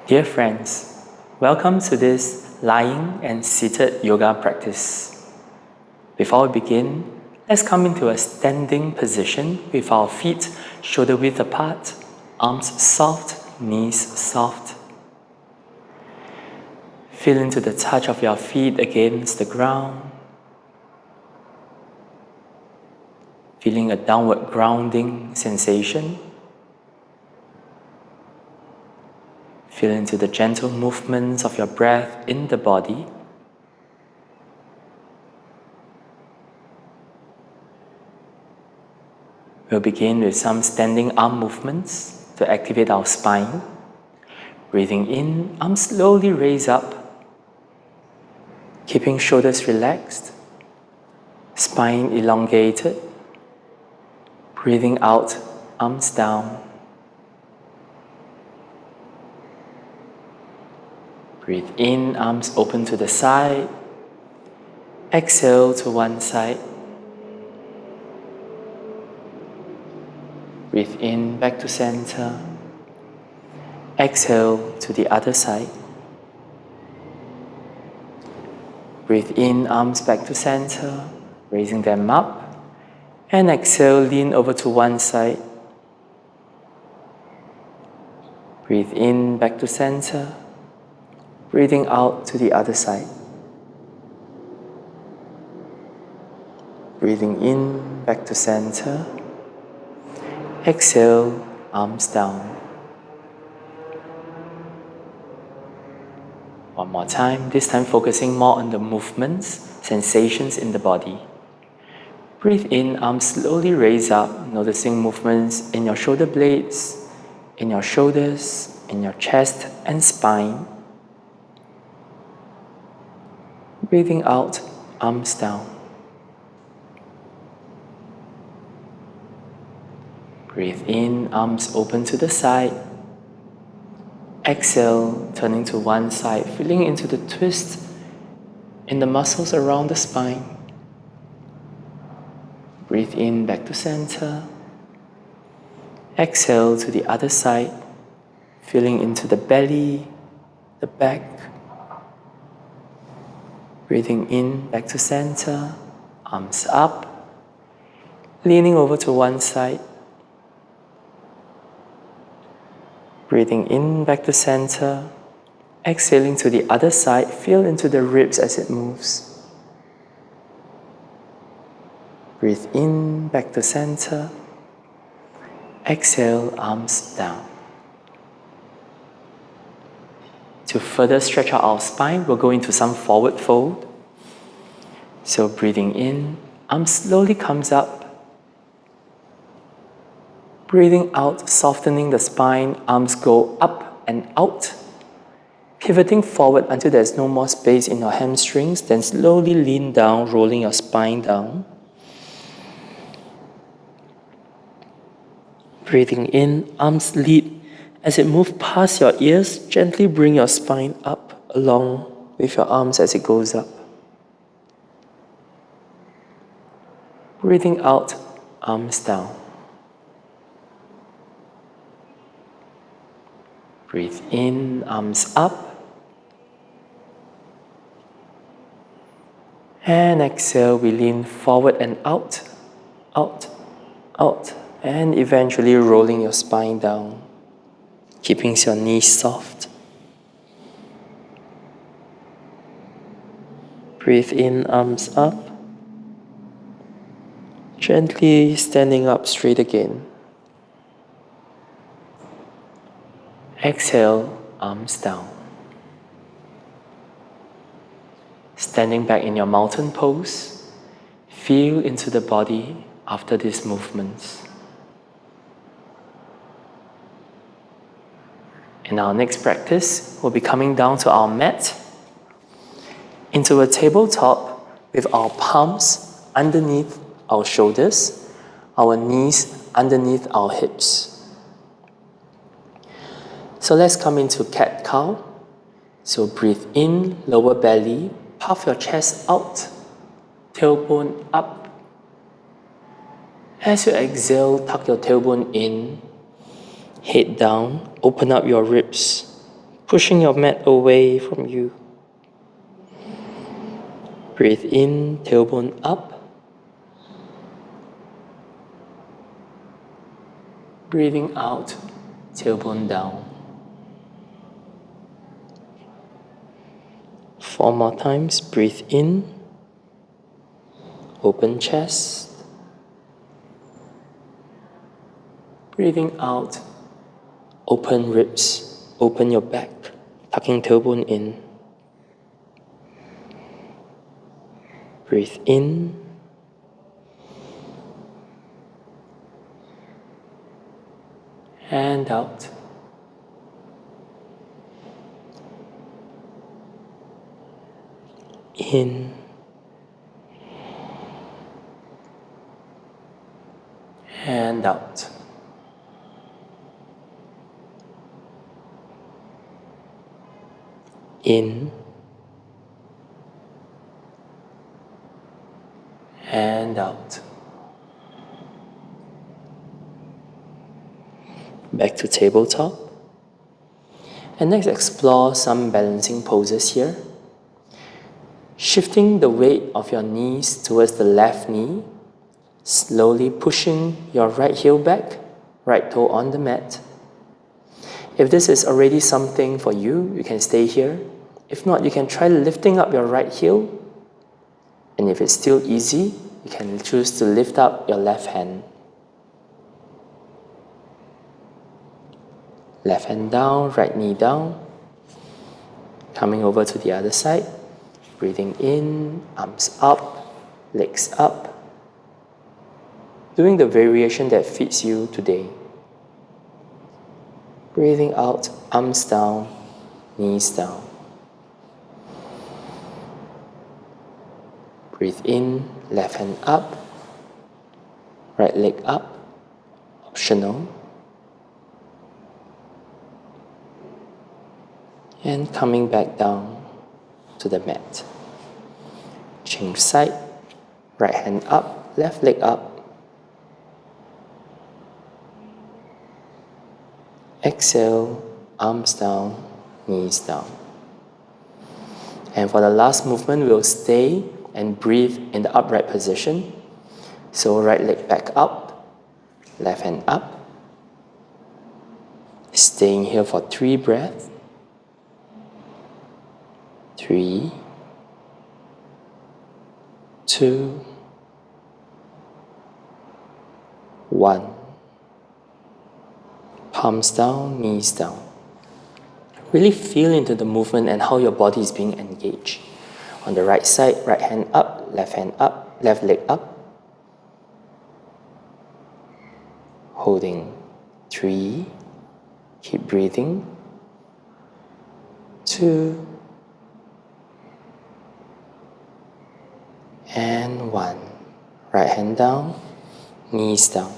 Dear friends, welcome to this lying and seated yoga practice. Before we begin, let's come into a standing position with our feet shoulder width apart, arms soft, knees soft. Feel into the touch of your feet against the ground. Feeling a downward grounding sensation. Feel into the gentle movements of your breath in the body. We'll begin with some standing arm movements to activate our spine. Breathing in, arms slowly raise up, keeping shoulders relaxed, spine elongated. Breathing out, arms down. Breathe in, arms open to the side. Exhale to one side. Breathe in, back to center. Exhale to the other side. Breathe in, arms back to center, raising them up. And exhale, lean over to one side. Breathe in, back to center. Breathing out to the other side. Breathing in, back to center. Exhale, arms down. One more time, this time focusing more on the movements, sensations in the body. Breathe in, arms slowly raise up, noticing movements in your shoulder blades, in your shoulders, in your chest and spine. Breathing out, arms down. Breathe in, arms open to the side. Exhale, turning to one side, feeling into the twist in the muscles around the spine. Breathe in, back to center. Exhale to the other side, feeling into the belly, the back. Breathing in, back to center, arms up, leaning over to one side. Breathing in, back to center, exhaling to the other side, feel into the ribs as it moves. Breathe in, back to center, exhale, arms down. To further stretch out our spine, we'll go into some forward fold. So breathing in, arm slowly comes up. Breathing out, softening the spine, arms go up and out. Pivoting forward until there's no more space in your hamstrings, then slowly lean down, rolling your spine down. Breathing in, arms lead. As it moves past your ears, gently bring your spine up along with your arms as it goes up. Breathing out, arms down. Breathe in, arms up. And exhale, we lean forward and out, out, out. And eventually rolling your spine down, keeping your knees soft. Breathe in, arms up. Gently standing up straight again. Exhale, arms down. Standing back in your mountain pose, feel into the body after these movements. In our next practice, we'll be coming down to our mat, into a tabletop with our palms underneath our shoulders, our knees underneath our hips. So let's come into cat-cow. So breathe in, lower belly, puff your chest out, tailbone up. As you exhale, tuck your tailbone in, head down, open up your ribs, pushing your mat away from you. Breathe in, tailbone up. Breathing out, tailbone down. 4 more times. Breathe in, open chest. Breathing out, open ribs, open your back, tucking tailbone in. Breathe in. And out. In. And out. In. And out. Back to tabletop. And next, explore some balancing poses here. Shifting the weight of your knees towards the left knee, slowly pushing your right heel back, right toe on the mat. If this is already something for you, you can stay here. If not, you can try lifting up your right heel. And if it's still easy, you can choose to lift up your left hand. Left hand down, right knee down. Coming over to the other side. Breathing in, arms up, legs up. Doing the variation that fits you today. Breathing out, arms down, knees down. Breathe in, left hand up, right leg up, optional. And coming back down to the mat. Change side, right hand up, left leg up. Exhale, arms down, knees down. And for the last movement, we'll stay and breathe in the upright position. So right leg back up, left hand up. Staying here for 3 breaths. 3, 2, 1. Palms down, knees down. Really feel into the movement and how your body is being engaged. On the right side, right hand up, left leg up. Holding 3, keep breathing. 2, and 1. Right hand down, knees down.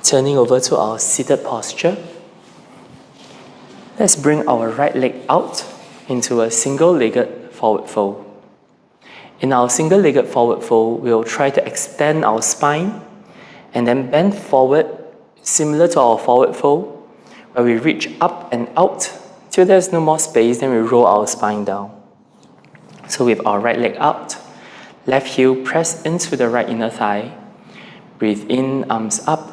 Turning over to our seated posture. Let's bring our right leg out into a single-legged forward fold. In our single-legged forward fold, we'll try to extend our spine and then bend forward, similar to our forward fold, where we reach up and out till there's no more space, then we roll our spine down. So with our right leg out, left heel press into the right inner thigh. Breathe in, arms up.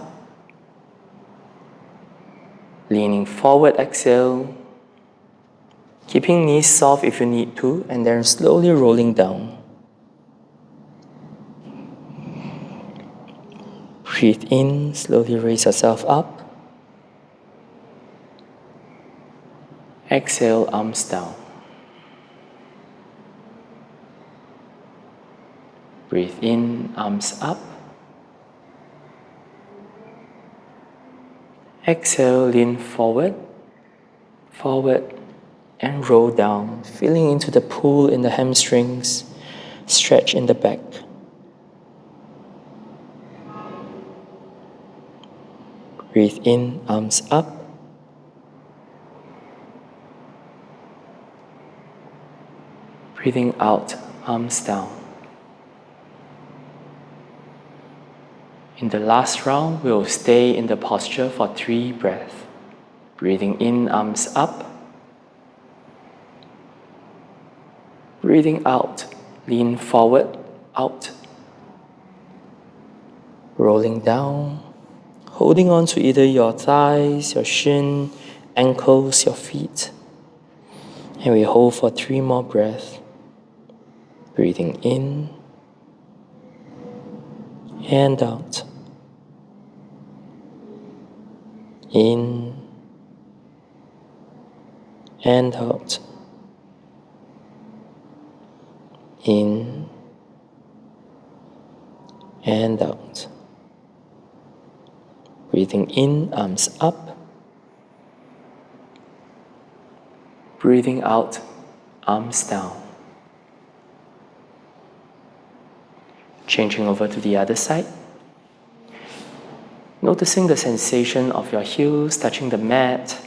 Leaning forward, exhale. Keeping knees soft if you need to, and then slowly rolling down. Breathe in, slowly raise yourself up. Exhale, arms down. Breathe in, arms up. Exhale, lean forward, and roll down, feeling into the pull in the hamstrings, stretch in the back. Breathe in, arms up. Breathing out, arms down. In the last round, we'll stay in the posture for 3 breaths. Breathing in, arms up. Breathing out, lean forward, out. Rolling down, holding on to either your thighs, your shin, ankles, your feet. And we hold for 3 more breaths. Breathing in and out. In and out. In and out. Breathing in, arms up. Breathing out, arms down. Changing over to the other side. Noticing the sensation of your heels touching the mat.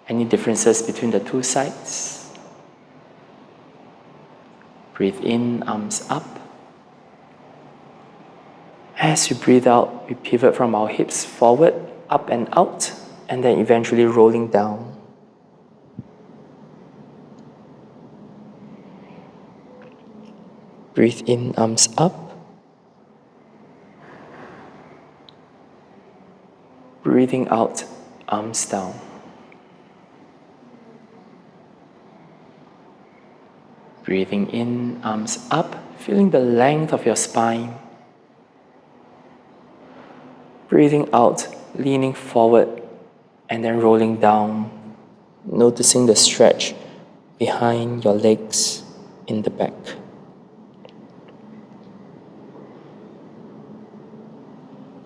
Any differences between the 2 sides? Breathe in, arms up. As you breathe out, we pivot from our hips forward, up and out, and then eventually rolling down. Breathe in, arms up. Breathing out, arms down. Breathing in, arms up, feeling the length of your spine. Breathing out, leaning forward, and then rolling down, noticing the stretch behind your legs in the back.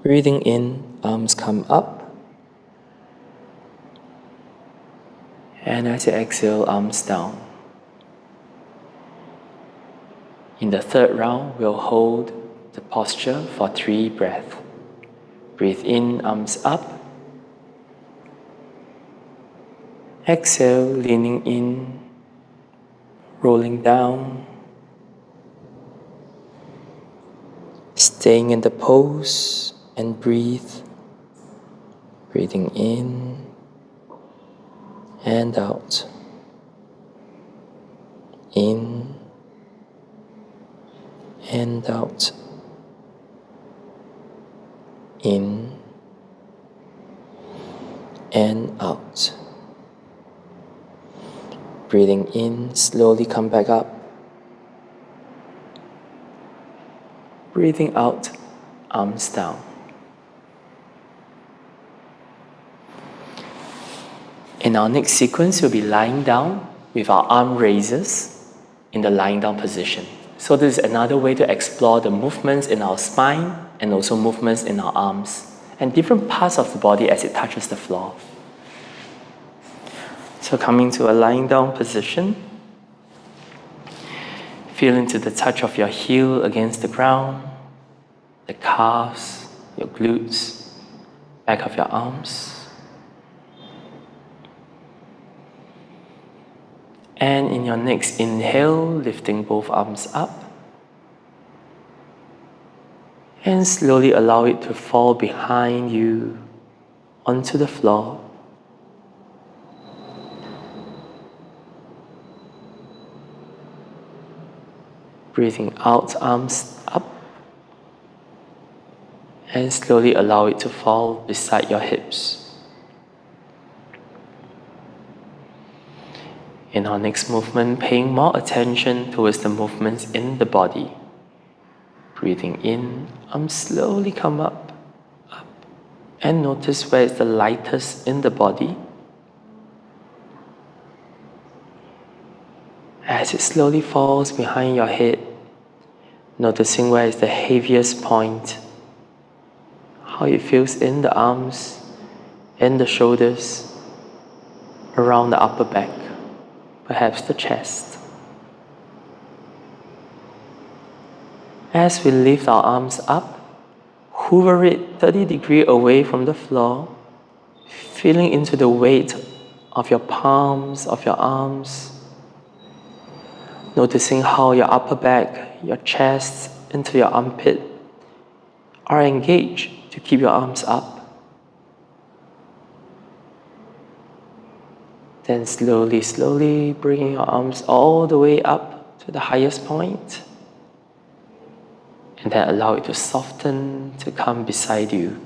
Breathing in, arms come up. And as you exhale, arms down. In the 3rd round, we'll hold the posture for 3 breaths. Breathe in, arms up. Exhale, leaning in, rolling down. Staying in the pose and breathe. Breathing in and out. In and out. In and out. Breathing in, slowly come back up. Breathing out, arms down. In our next sequence, we'll be lying down with our arm raises in the lying down position. So this is another way to explore the movements in our spine and also movements in our arms and different parts of the body as it touches the floor. So coming to a lying down position, feel into the touch of your heel against the ground, the calves, your glutes, back of your arms. And in your next inhale, lifting both arms up. And slowly allow it to fall behind you onto the floor. Breathing out, arms up. And slowly allow it to fall beside your hips. In our next movement, paying more attention towards the movements in the body. Breathing in, arms slowly come up, and notice where it's the lightest in the body. As it slowly falls behind your head, noticing where is the heaviest point, how it feels in the arms, in the shoulders, around the upper back, perhaps the chest. As we lift our arms up, hover it 30 degrees away from the floor, feeling into the weight of your palms, of your arms, noticing how your upper back, your chest, into your armpit are engaged to keep your arms up. Then slowly, slowly bringing your arms all the way up to the highest point. And then allow it to soften, to come beside you.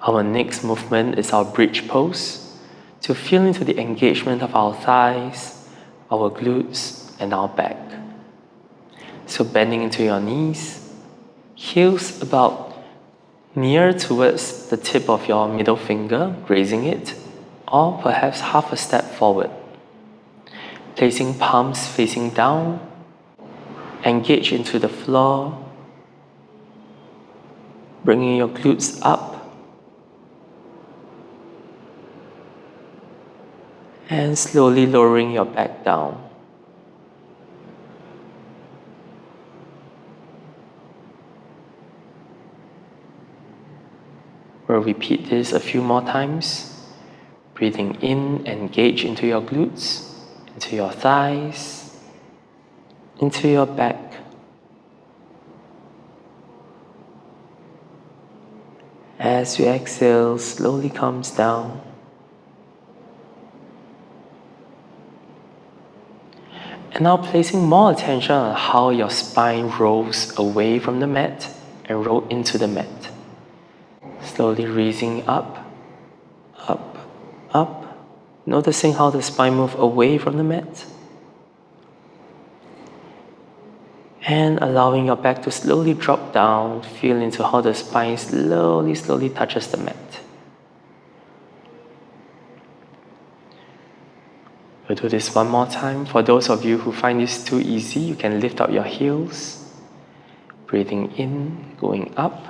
Our next movement is our bridge pose, to feel into the engagement of our thighs, our glutes, and our back. So bending into your knees, heels about near towards the tip of your middle finger, grazing it, or perhaps half a step forward. Placing palms facing down, engage into the floor, bringing your glutes up, and slowly lowering your back down. We'll repeat this a few more times. Breathing in, engage into your glutes, into your thighs, into your back. As you exhale, slowly comes down. And now placing more attention on how your spine rolls away from the mat and roll into the mat. Slowly raising up, up, up. Noticing how the spine moves away from the mat. And allowing your back to slowly drop down. Feel into how the spine slowly, slowly touches the mat. We'll do this one more time. For those of you who find this too easy, you can lift up your heels. Breathing in, going up.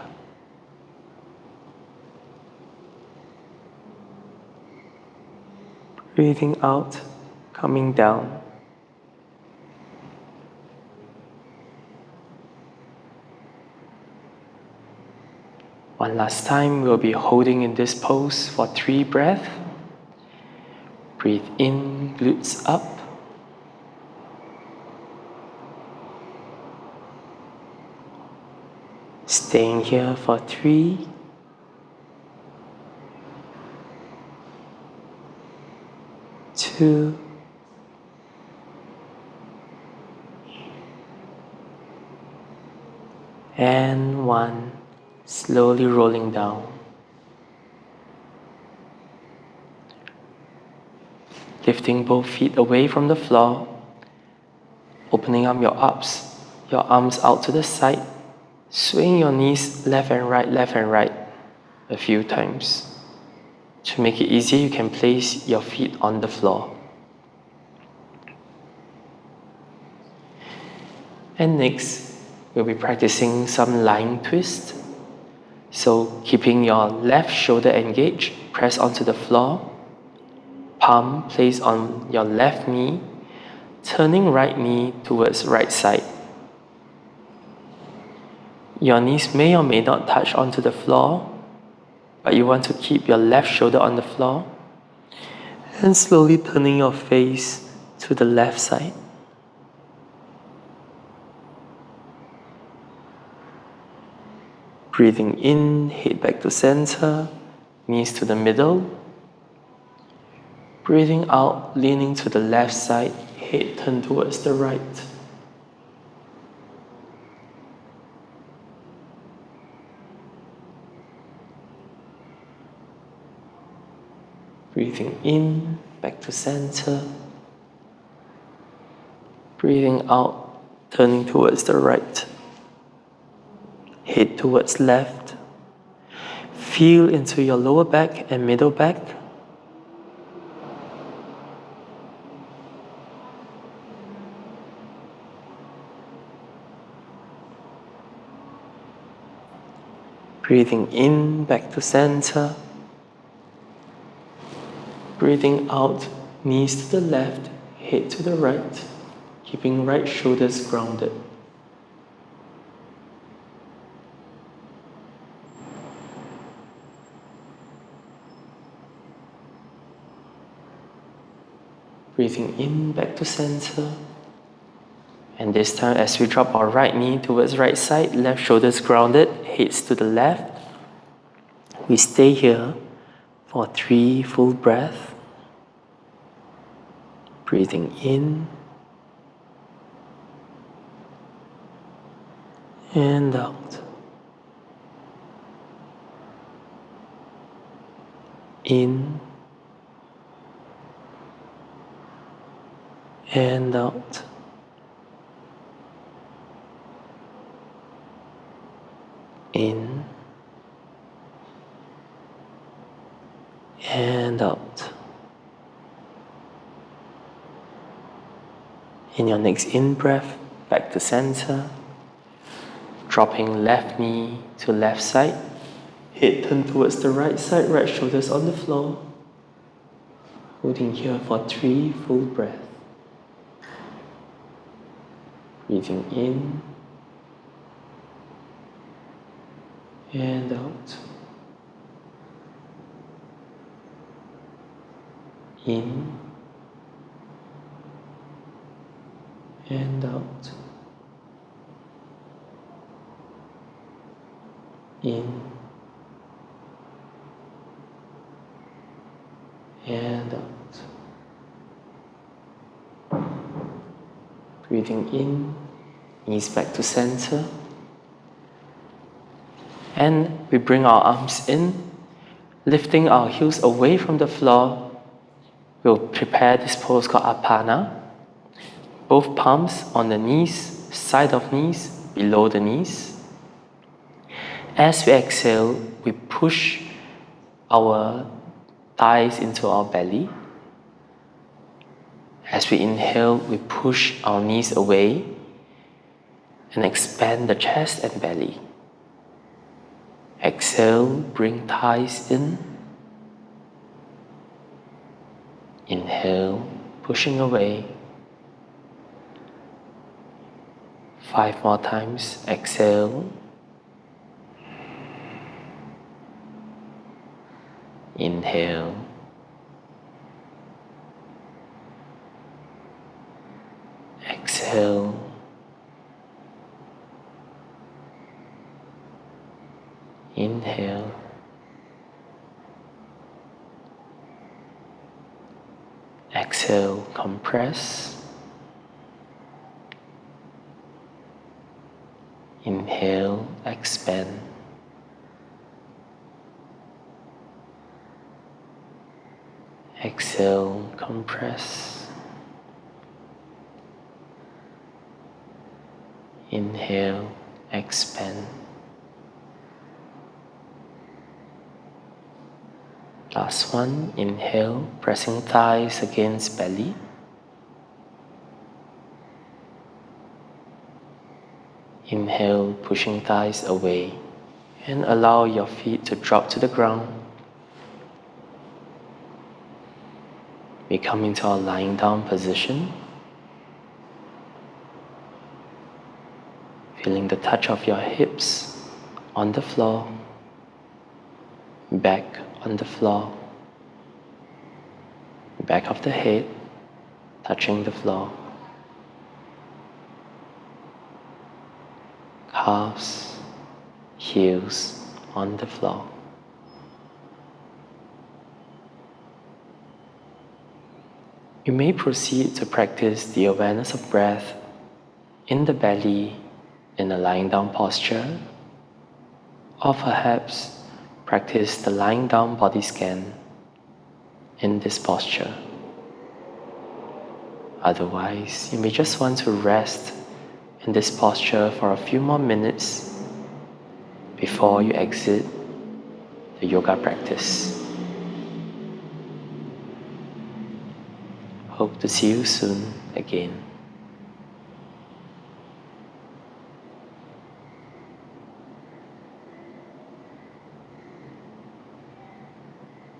Breathing out, coming down. One last time, we'll be holding in this pose for 3 breaths. Breathe in, glutes up. Staying here for 3. 2. And 1. Slowly rolling down. Lifting both feet away from the floor. Opening up your arms out to the side. Swing your knees left and right a few times. To make it easy, you can place your feet on the floor. And next, we'll be practicing some lying twist. So keeping your left shoulder engaged, press onto the floor. Palm placed on your left knee, turning right knee towards right side. Your knees may or may not touch onto the floor, but you want to keep your left shoulder on the floor. And slowly turning your face to the left side. Breathing in, head back to center, knees to the middle. Breathing out, leaning to the left side, head turned towards the right. Breathing in, back to center. Breathing out, turning towards the right. Head towards left. Feel into your lower back and middle back. Breathing in, back to center. Breathing out, knees to the left, head to the right, keeping right shoulders grounded. Breathing in, back to center. And this time, as we drop our right knee towards right side, left shoulders grounded, heads to the left. we stay here for 3 full breaths. Breathing in and out. In and out. In and out. In your next in-breath, back to center. Dropping left knee to left side. Head turn towards the right side, right shoulders on the floor. Holding here for 3 full breaths. Breathing in and out. In and out. In and out. Breathing in, knees back to center. And we bring our arms in, lifting our heels away from the floor. We'll prepare this pose called Apana. Both palms on the knees, side of knees, below the knees. As we exhale, we push our thighs into our belly. As we inhale, we push our knees away and expand the chest and belly. Exhale, bring thighs in. Inhale, pushing away. 5 more times. Exhale. Inhale. Exhale. Inhale. Exhale, compress. Inhale, expand. Exhale, compress. Inhale, expand. Last one, inhale, pressing thighs against belly. Inhale, pushing thighs away, and allow your feet to drop to the ground. We come into our lying down position, feeling the touch of your hips on the floor, back on the floor, back of the head touching the floor, calves, heels on the floor. You may proceed to practice the awareness of breath in the belly in a lying down posture, or perhaps practice the lying down body scan in this posture. Otherwise, you may just want to rest in this posture for a few more minutes before you exit the yoga practice. Hope to see you soon again.